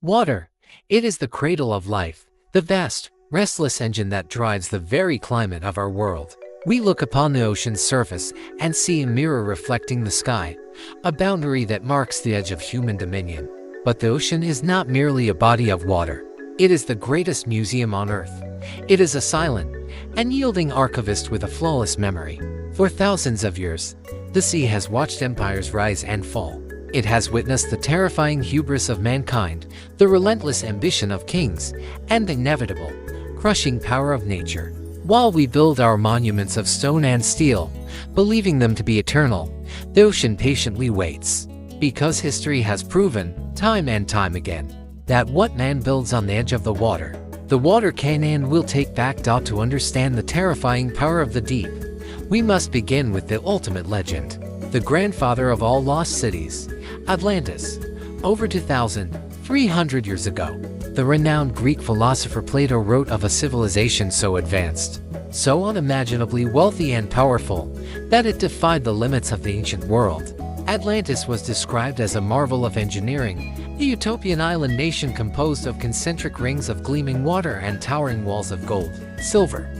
Water. It is the cradle of life, the vast, restless engine that drives the very climate of our world. We look upon the ocean's surface and see a mirror reflecting the sky, a boundary that marks the edge of human dominion. But the ocean is not merely a body of water. It is the greatest museum on Earth. It is a silent, unyielding archivist with a flawless memory. For thousands of years, the sea has watched empires rise and fall. It has witnessed the terrifying hubris of mankind, the relentless ambition of kings, and the inevitable, crushing power of nature. While we build our monuments of stone and steel, believing them to be eternal, the ocean patiently waits. Because history has proven, time and time again, that what man builds on the edge of the water can and will take back. To understand the terrifying power of the deep, we must begin with the ultimate legend, the grandfather of all lost cities, Atlantis. Over 2,300 years ago, the renowned Greek philosopher Plato wrote of a civilization so advanced, so unimaginably wealthy and powerful, that it defied the limits of the ancient world. Atlantis was described as a marvel of engineering, a utopian island nation composed of concentric rings of gleaming water and towering walls of gold, silver,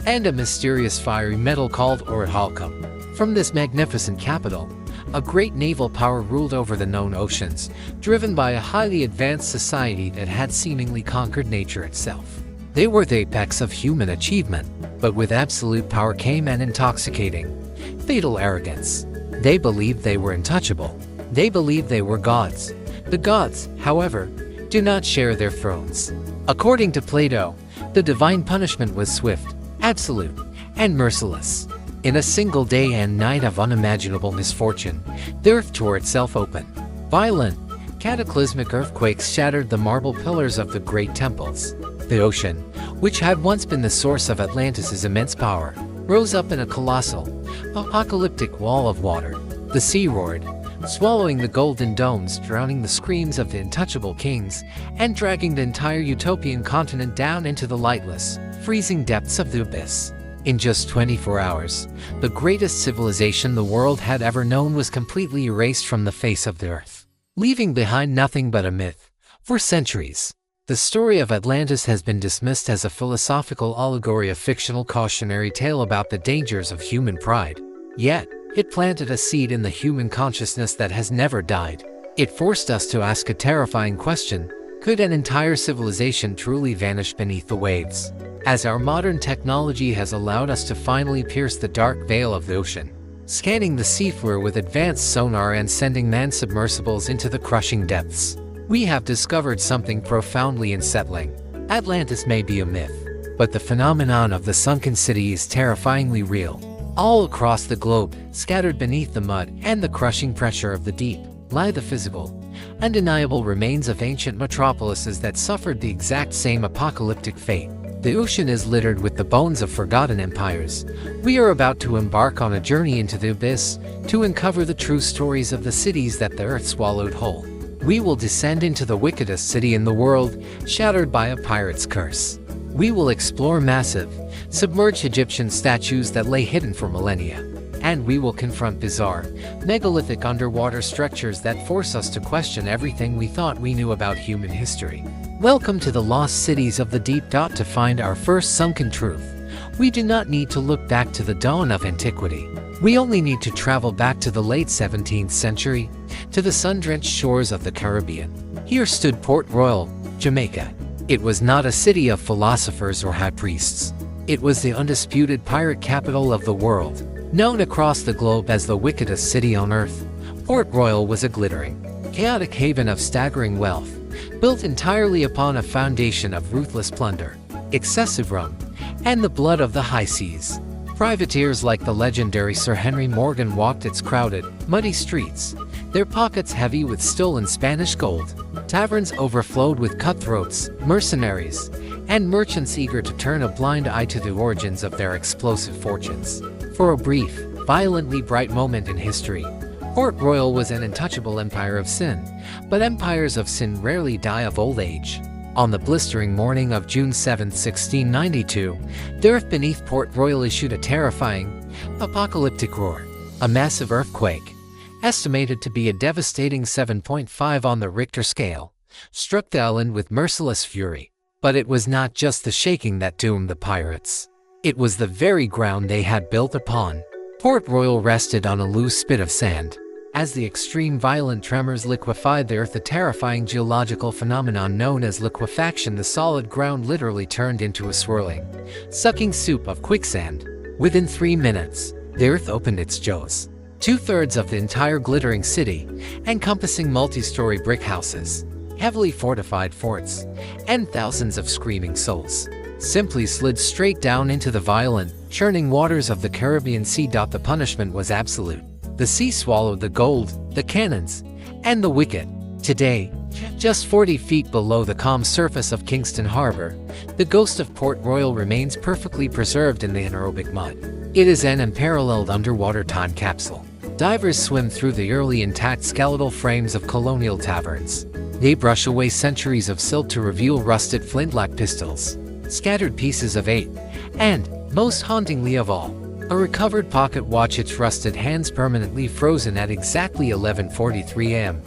and a mysterious fiery metal called orichalcum. From this magnificent capital, a great naval power ruled over the known oceans, driven by a highly advanced society that had seemingly conquered nature itself. They were the apex of human achievement, but with absolute power came an intoxicating, fatal arrogance. They believed they were untouchable. They believed they were gods. The gods, however, do not share their thrones. According to Plato, the divine punishment was swift, absolute, and merciless. In a single day and night of unimaginable misfortune, the earth tore itself open. Violent, cataclysmic earthquakes shattered the marble pillars of the great temples. The ocean, which had once been the source of Atlantis' immense power, rose up in a colossal, apocalyptic wall of water. The sea roared, swallowing the golden domes, drowning the screams of the untouchable kings, and dragging the entire utopian continent down into the lightless, freezing depths of the abyss. In just 24 hours, the greatest civilization the world had ever known was completely erased from the face of the earth, leaving behind nothing but a myth. For centuries, the story of Atlantis has been dismissed as a philosophical allegory, a fictional cautionary tale about the dangers of human pride. Yet, it planted a seed in the human consciousness that has never died. It forced us to ask a terrifying question: could an entire civilization truly vanish beneath the waves? As our modern technology has allowed us to finally pierce the dark veil of the ocean, scanning the seafloor with advanced sonar and sending manned submersibles into the crushing depths, we have discovered something profoundly unsettling. Atlantis may be a myth, but the phenomenon of the sunken city is terrifyingly real. All across the globe, scattered beneath the mud and the crushing pressure of the deep, lie the physical, undeniable remains of ancient metropolises that suffered the exact same apocalyptic fate. The ocean is littered with the bones of forgotten empires. We are about to embark on a journey into the abyss to uncover the true stories of the cities that the earth swallowed whole. We will descend into the wickedest city in the world, shattered by a pirate's curse. We will explore massive, submerged Egyptian statues that lay hidden for millennia. And we will confront bizarre, megalithic underwater structures that force us to question everything we thought we knew about human history. Welcome to the lost cities of the deep. To find our first sunken truth, we do not need to look back to the dawn of antiquity. We only need to travel back to the late 17th century, to the sun-drenched shores of the Caribbean. Here stood Port Royal, Jamaica. It was not a city of philosophers or high priests. It was the undisputed pirate capital of the world. Known across the globe as the wickedest city on earth, Port Royal was a glittering, chaotic haven of staggering wealth, built entirely upon a foundation of ruthless plunder, excessive rum, and the blood of the high seas. Privateers like the legendary Sir Henry Morgan walked its crowded, muddy streets, their pockets heavy with stolen Spanish gold. Taverns overflowed with cutthroats, mercenaries, and merchants eager to turn a blind eye to the origins of their explosive fortunes. For a brief, violently bright moment in history, Port Royal was an untouchable empire of sin, but empires of sin rarely die of old age. On the blistering morning of June 7, 1692, the earth beneath Port Royal issued a terrifying, apocalyptic roar. A massive earthquake, estimated to be a devastating 7.5 on the Richter scale, struck the island with merciless fury. But it was not just the shaking that doomed the pirates. It was the very ground they had built upon. Port Royal rested on a loose spit of sand. As the extreme violent tremors liquefied the earth, a terrifying geological phenomenon known as liquefaction, the solid ground literally turned into a swirling, sucking soup of quicksand. Within 3 minutes, the earth opened its jaws. 2/3 of the entire glittering city, encompassing multi-story brick houses, heavily fortified forts, and thousands of screaming souls, simply slid straight down into the violent, churning waters of the Caribbean Sea. The punishment was absolute. The sea swallowed the gold, the cannons, and the wicked. Today, just 40 feet below the calm surface of Kingston Harbor, the ghost of Port Royal remains perfectly preserved in the anaerobic mud. It is an unparalleled underwater time capsule. Divers swim through the early intact skeletal frames of colonial taverns. They brush away centuries of silt to reveal rusted flintlock pistols, scattered pieces of eight, and, most hauntingly of all, a recovered pocket watch, its rusted hands permanently frozen at exactly 11:43 a.m.,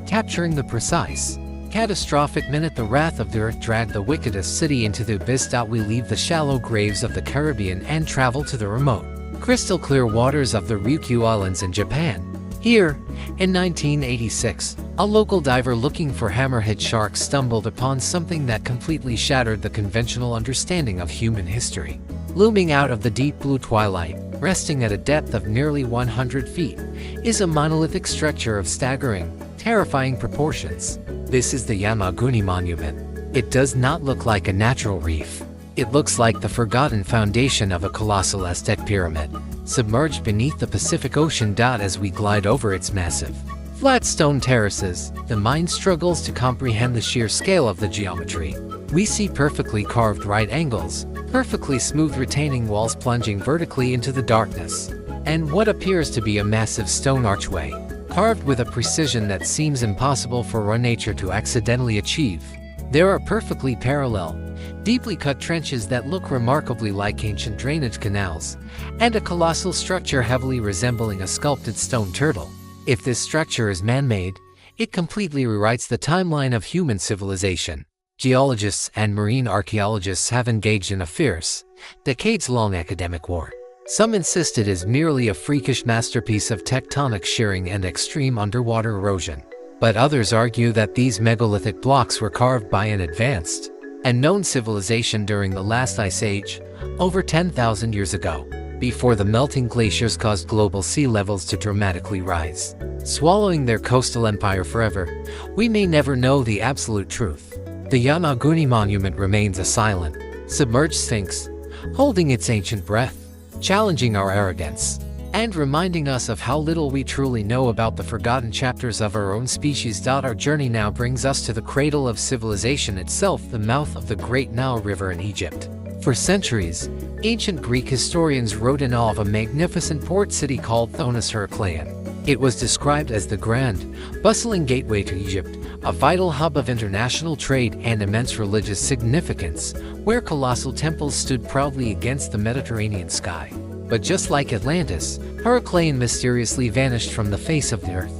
capturing the precise, catastrophic minute the wrath of the earth dragged the wickedest city into the abyss. We leave the shallow graves of the Caribbean and travel to the remote, crystal-clear waters of the Ryukyu Islands in Japan. Here, in 1986, a local diver looking for hammerhead sharks stumbled upon something that completely shattered the conventional understanding of human history. Looming out of the deep blue twilight, resting at a depth of nearly 100 feet, is a monolithic structure of staggering, terrifying proportions. This is the Yonaguni Monument. It does not look like a natural reef. It looks like the forgotten foundation of a colossal Aztec pyramid, submerged beneath the Pacific Ocean. As we glide over its massive, flat stone terraces, the mind struggles to comprehend the sheer scale of the geometry. We see perfectly carved right angles, perfectly smooth retaining walls plunging vertically into the darkness, and what appears to be a massive stone archway, carved with a precision that seems impossible for raw nature to accidentally achieve. There are perfectly parallel, deeply cut trenches that look remarkably like ancient drainage canals, and a colossal structure heavily resembling a sculpted stone turtle. If this structure is man-made, it completely rewrites the timeline of human civilization. Geologists and marine archaeologists have engaged in a fierce, decades-long academic war. Some insist it is merely a freakish masterpiece of tectonic shearing and extreme underwater erosion. But others argue that these megalithic blocks were carved by an advanced and known civilization during the last ice age, over 10,000 years ago, before the melting glaciers caused global sea levels to dramatically rise, swallowing their coastal empire forever. We may never know the absolute truth. The Yonaguni Monument remains a silent, submerged sphinx, holding its ancient breath, challenging our arrogance, and reminding us of how little we truly know about the forgotten chapters of our own species. Our journey now brings us to the cradle of civilization itself, the mouth of the Great Nile River in Egypt. For centuries, ancient Greek historians wrote in awe of a magnificent port city called Thonis-Heracleion. It was described as the grand, bustling gateway to Egypt, a vital hub of international trade and immense religious significance, where colossal temples stood proudly against the Mediterranean sky. But just like Atlantis, Heracleion mysteriously vanished from the face of the earth.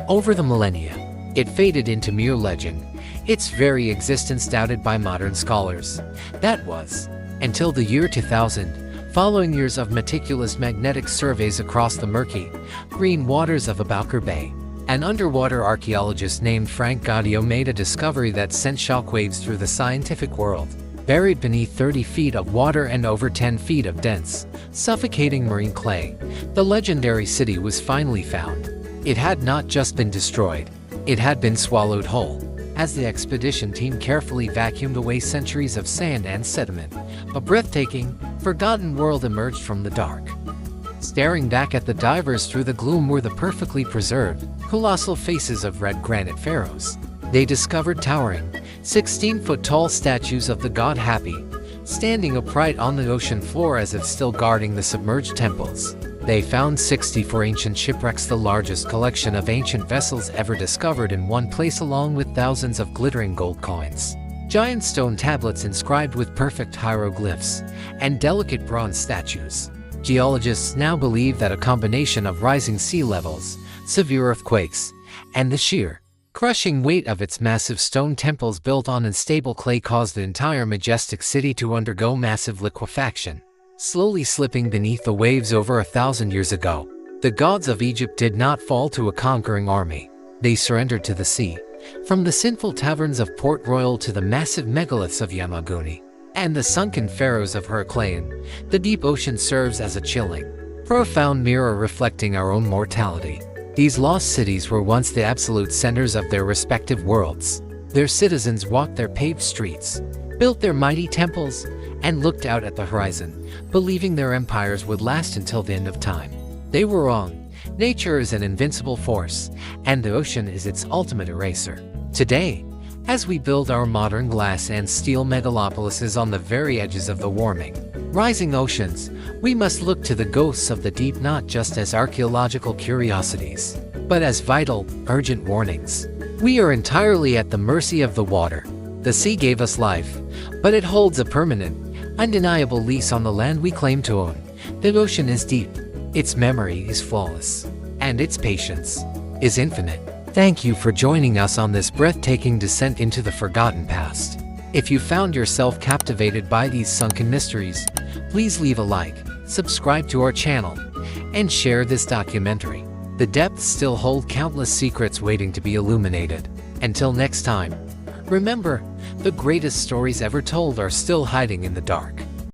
Over the millennia, it faded into mere legend, its very existence doubted by modern scholars. That was, until the year 2000, following years of meticulous magnetic surveys across the murky, green waters of Abukir Bay. An underwater archaeologist named Frank Gaudio made a discovery that sent shockwaves through the scientific world. Buried beneath 30 feet of water and over 10 feet of dense, suffocating marine clay, the legendary city was finally found. It had not just been destroyed, it had been swallowed whole. As the expedition team carefully vacuumed away centuries of sand and sediment, a breathtaking, forgotten world emerged from the dark. Staring back at the divers through the gloom were the perfectly preserved, colossal faces of red granite pharaohs. They discovered towering, 16-foot-tall statues of the god Hapi, standing upright on the ocean floor as if still guarding the submerged temples. They found 64 ancient shipwrecks, the largest collection of ancient vessels ever discovered in one place, along with thousands of glittering gold coins, giant stone tablets inscribed with perfect hieroglyphs, and delicate bronze statues. Geologists now believe that a combination of rising sea levels, severe earthquakes, and the sheer, crushing weight of its massive stone temples built on unstable clay caused the entire majestic city to undergo massive liquefaction, slowly slipping beneath the waves over 1,000 years ago. The gods of Egypt did not fall to a conquering army. They surrendered to the sea, from the sinful taverns of Port Royal to the massive megaliths of Yonaguni and the sunken pharaohs of Heracleion. The deep ocean serves as a chilling, profound mirror reflecting our own mortality. These lost cities were once the absolute centers of their respective worlds. Their citizens walked their paved streets, built their mighty temples, and looked out at the horizon, believing their empires would last until the end of time. They were wrong. Nature is an invincible force, and the ocean is its ultimate eraser. Today, as we build our modern glass and steel megalopolises on the very edges of the warming, rising oceans, we must look to the ghosts of the deep not just as archaeological curiosities, but as vital, urgent warnings. We are entirely at the mercy of the water. The sea gave us life, but it holds a permanent, undeniable lease on the land we claim to own. The ocean is deep, its memory is flawless, and its patience is infinite. Thank you for joining us on this breathtaking descent into the forgotten past. If you found yourself captivated by these sunken mysteries, please leave a like, subscribe to our channel, and share this documentary. The depths still hold countless secrets waiting to be illuminated. Until next time, remember, the greatest stories ever told are still hiding in the dark.